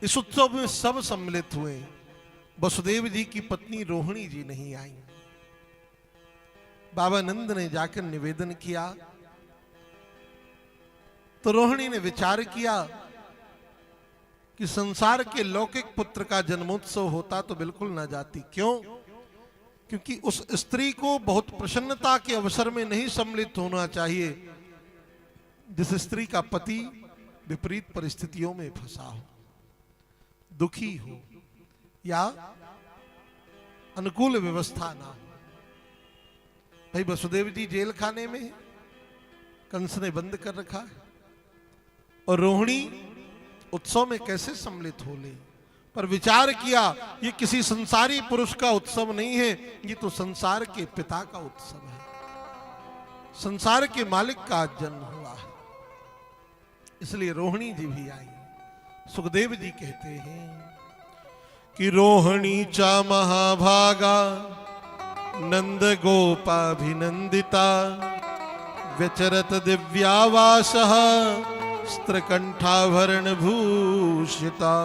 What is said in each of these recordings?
इस उत्सव में सब सम्मिलित हुए। वसुदेव जी की पत्नी रोहिणी जी नहीं आई। बाबा नंद ने जाकर निवेदन किया तो रोहिणी ने विचार किया कि संसार के लौकिक पुत्र का जन्मोत्सव होता तो बिल्कुल ना जाती। क्यों? क्योंकि उस स्त्री को बहुत प्रसन्नता के अवसर में नहीं सम्मिलित होना चाहिए जिस स्त्री का पति विपरीत परिस्थितियों में फंसा हो, दुखी हो या अनुकूल व्यवस्था ना हो। भाई वसुदेव जी जेल खाने में, कंस ने बंद कर रखा है, और रोहिणी उत्सव में कैसे सम्मिलित हो ले। पर विचार किया ये किसी संसारी पुरुष का उत्सव नहीं है, ये तो संसार के पिता का उत्सव है, संसार के मालिक का आज जन्म हुआ है। इसलिए रोहिणी जी भी आई। सुखदेव जी कहते हैं कि रोहिणी चा महाभागा नंद गोपाभिनंदिता व्यचरत दिव्यावासः स्त्रकंठाभरण भूषिता।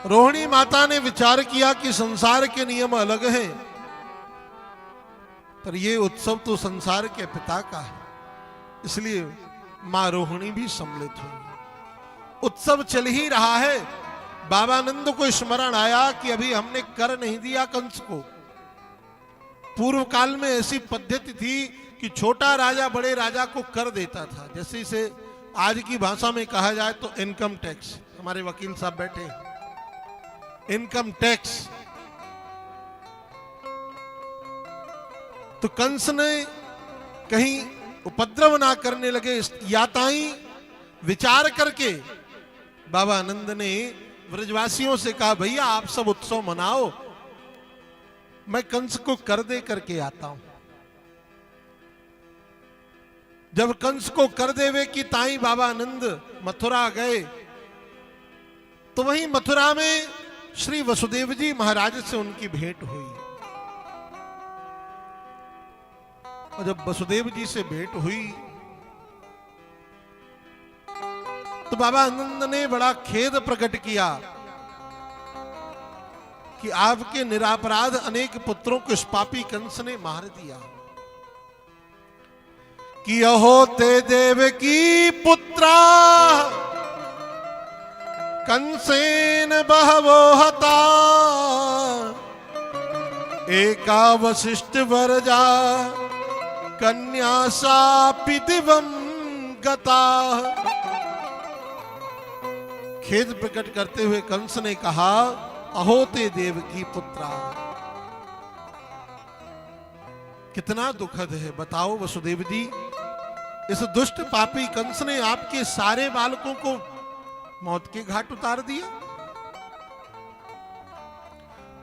रोहिणी माता ने विचार किया कि संसार के नियम अलग हैं, पर ये उत्सव तो संसार के पिता का है, इसलिए मां रोहिणी भी सम्मिलित हुई। उत्सव चल ही रहा है। बाबा नंद को स्मरण आया कि अभी हमने कर नहीं दिया कंस को। पूर्व काल में ऐसी पद्धति थी कि छोटा राजा बड़े राजा को कर देता था। जैसे इसे आज की भाषा में कहा जाए तो इनकम टैक्स। हमारे वकील साहब बैठे हैं, इनकम टैक्स। तो कंस ने कहीं उपद्रव ना करने लगे याताई विचार करके बाबा आनंद ने व्रजवासियों से कहा, भैया आप सब उत्सव मनाओ, मैं कंस को कर दे करके आता हूं। जब कंस को कर देवे की ताई बाबा आनंद मथुरा गए तो वहीं मथुरा में श्री वसुदेव जी महाराज से उनकी भेंट हुई। और जब वसुदेव जी से भेंट हुई तो बाबा आनंद ने बड़ा खेद प्रकट किया कि आपके निरापराध अनेक पुत्रों को इस पापी कंस ने मार दिया। कि अहो ते देव की पुत्रा कंसेन बहवो हता एका वशिष्ठ वरजा कन्या सापि दिवं गता। खेद प्रकट करते हुए कंस ने कहा, अहो ते देव की पुत्रा। कितना दुखद है, बताओ वसुदेव जी। इस दुष्ट पापी कंस ने आपके सारे बालकों को मौत के घाट उतार दिया।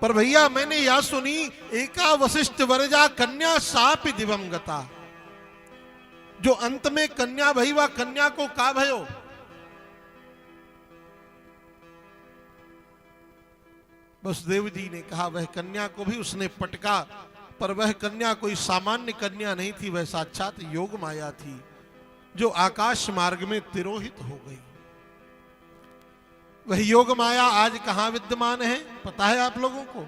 पर भैया मैंने यह सुनी, एका वशिष्ठ वरजा कन्या सापि दिवं गता। जो अंत में कन्या भई वह कन्या को का भयो। वसुदेव जी ने कहा वह कन्या को भी उसने पटका, पर वह कन्या कोई सामान्य कन्या नहीं थी, वह साक्षात योग माया थी जो आकाश मार्ग में तिरोहित हो गई। वह योग माया आज कहां विद्यमान है पता है आप लोगों को?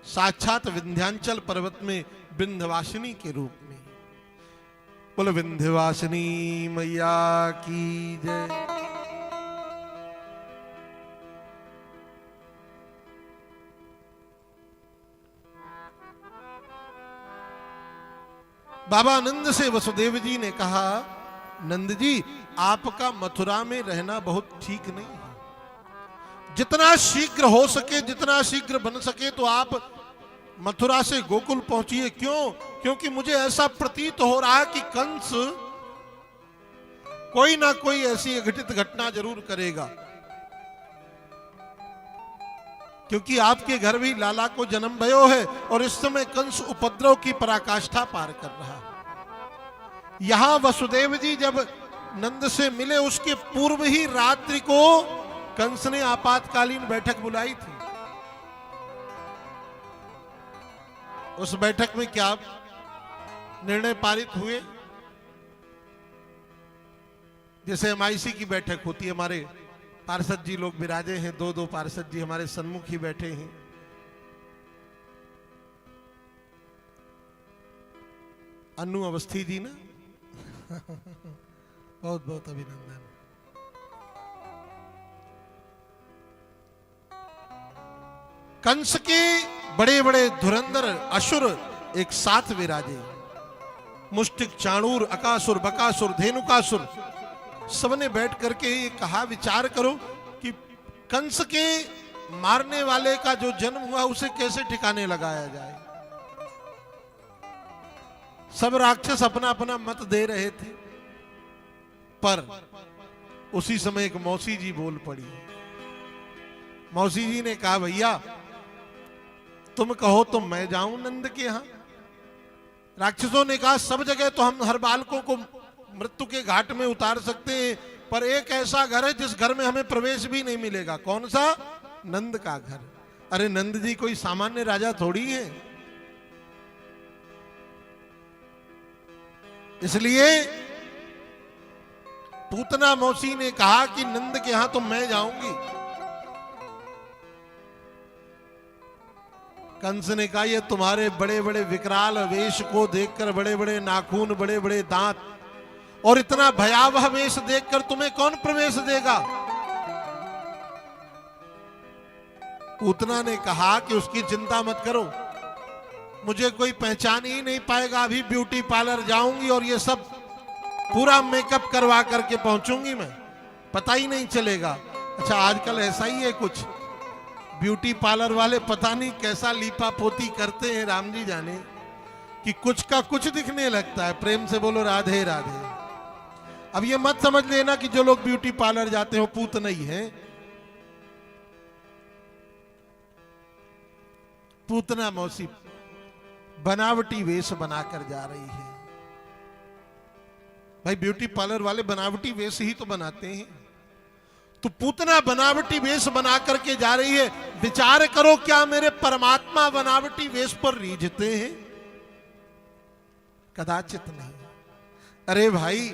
साक्षात विंध्याचल पर्वत में विंध्यवासिनी के रूप में। बोलो विंध्यवासिनी मैया की जय। बाबा नंद से वसुदेव जी ने कहा, नंद जी आपका मथुरा में रहना बहुत ठीक नहीं है। जितना शीघ्र हो सके, जितना शीघ्र बन सके तो आप मथुरा से गोकुल पहुंचिए। क्यों? क्योंकि मुझे ऐसा प्रतीत हो रहा है कि कंस कोई ना कोई ऐसी अघटित घटना जरूर करेगा। क्योंकि आपके घर भी लाला को जन्म भयो है और इस समय कंस उपद्रव की पराकाष्ठा पार कर रहा है। यहां वसुदेव जी जब नंद से मिले उसके पूर्व ही रात्रि को कंस ने आपातकालीन बैठक बुलाई थी। उस बैठक में क्या निर्णय पारित हुए? जैसे एमआईसी की बैठक होती है, हमारे पार्षद जी लोग विराजे हैं, दो दो पार्षद जी हमारे सन्मुख ही बैठे हैं। अन्नू अवस्थी जी ना बहुत बहुत अभिनंदन। कंस के बड़े बड़े धुरंधर असुर एक साथ विराजे, मुष्टिक, चाणूर, अकासुर, बकासुर, धेनुकासुर, सबने बैठ करके ये कहा, विचार करो कि कंस के मारने वाले का जो जन्म हुआ उसे कैसे ठिकाने लगाया जाए। सब राक्षस अपना अपना मत दे रहे थे, पर उसी समय एक मौसी जी बोल पड़ी। मौसी जी ने कहा, भैया तुम कहो तो मैं जाऊं नंद के यहां। राक्षसों ने कहा, सब जगह तो हम हर बालकों को मृत्यु के घाट में उतार सकते हैं, पर एक ऐसा घर है जिस घर में हमें प्रवेश भी नहीं मिलेगा। कौन सा? नंद का घर। अरे नंद जी कोई सामान्य राजा थोड़ी है, इसलिए पूतना मौसी ने कहा कि नंद के यहां तो मैं जाऊंगी। कंस ने कहा, ये तुम्हारे बड़े बड़े विकराल वेश को देखकर, बड़े बड़े नाखून, बड़े बड़े दांत और इतना भयावह वेश देखकर तुम्हें कौन प्रवेश देगा? पूतना ने कहा कि उसकी चिंता मत करो, मुझे कोई पहचान ही नहीं पाएगा। अभी ब्यूटी पार्लर जाऊंगी और ये सब पूरा मेकअप करवा करके पहुंचूंगी मैं, पता ही नहीं चलेगा। अच्छा, आजकल ऐसा ही है कुछ, ब्यूटी पार्लर वाले पता नहीं कैसा लीपा पोती करते हैं, राम जी जाने, कि कुछ का कुछ दिखने लगता है। प्रेम से बोलो राधे राधे। अब ये मत समझ लेना कि जो लोग ब्यूटी पार्लर जाते हो पूत नहीं है। पूतना मौसी बनावटी वेश बनाकर जा रही है। भाई ब्यूटी पार्लर वाले बनावटी वेश ही तो बनाते हैं, तो पूतना बनावटी वेश बना करके जा रही है। विचार करो, क्या मेरे परमात्मा बनावटी वेश पर रीझते हैं? कदाचित नहीं। अरे भाई,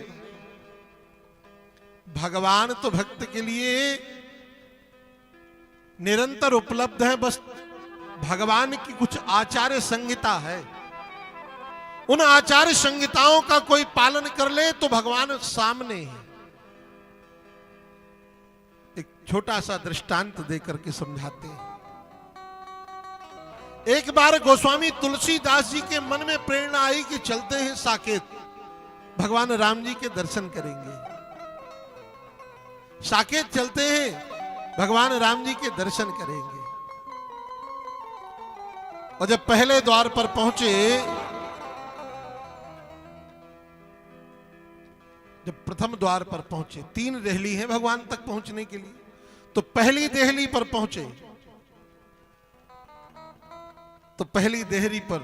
भगवान तो भक्त के लिए निरंतर उपलब्ध है, बस भगवान की कुछ आचार्य संहिता है, उन आचार्य संहिताओं का कोई पालन कर ले तो भगवान सामने है। एक छोटा सा दृष्टांत देकर के समझाते हैं। एक बार गोस्वामी तुलसीदास जी के मन में प्रेरणा आई कि चलते हैं साकेत, भगवान राम जी के दर्शन करेंगे। साकेत चलते हैं, भगवान राम जी के दर्शन करेंगे। और जब पहले द्वार पर पहुंचे, जब प्रथम द्वार पर पहुंचे, 3 देहली हैं भगवान तक पहुंचने के लिए, तो पहली देहली पर पहुंचे तो पहली देहली पर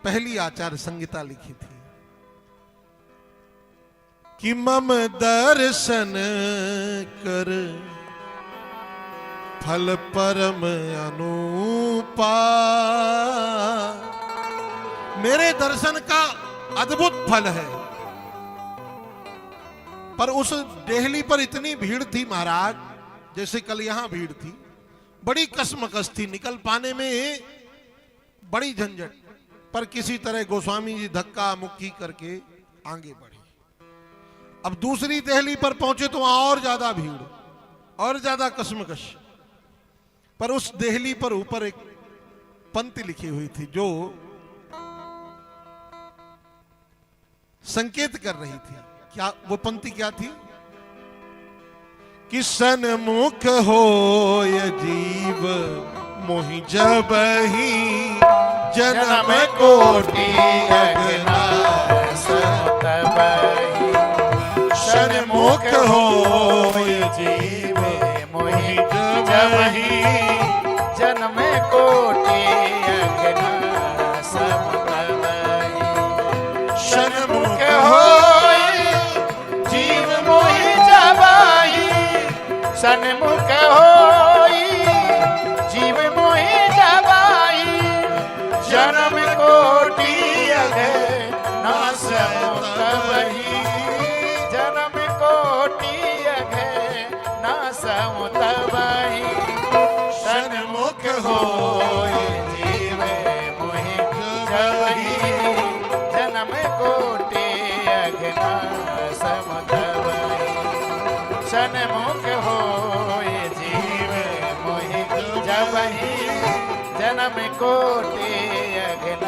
पहली आचार्य संहिता लिखी थी कि मम दर्शन कर फल परम अनुपा। मेरे दर्शन का अद्भुत फल है। पर उस देहली पर इतनी भीड़ थी महाराज, जैसे कल यहां भीड़ थी, बड़ी कसमकस थी, निकल पाने में बड़ी झंझट, पर किसी तरह गोस्वामी जी धक्का मुक्की करके आगे बढ़े। अब दूसरी देहली पर पहुंचे तो वहां और ज्यादा भीड़, और ज्यादा कसमकश। पर उस देहली पर ऊपर एक पंक्ति लिखी हुई थी जो संकेत कर रही थी। क्या वो पंक्ति क्या थी? कि सन्मुख होय जीव मोहि जब ही जन्म कोटि अगनास तबहि। सन्मुख होय जीव मोहि जब ही जन्म कोटि अगनास तबहि। सन्मुख होय जीव मोहि जबहि। सन्मुख होय जीव मोहि जबहि। जन्म कोटि अगनास तबहि। जन्म कोटि समझवई सन्मुख होय जीव मोहि जबहि जन्म कोटि अगन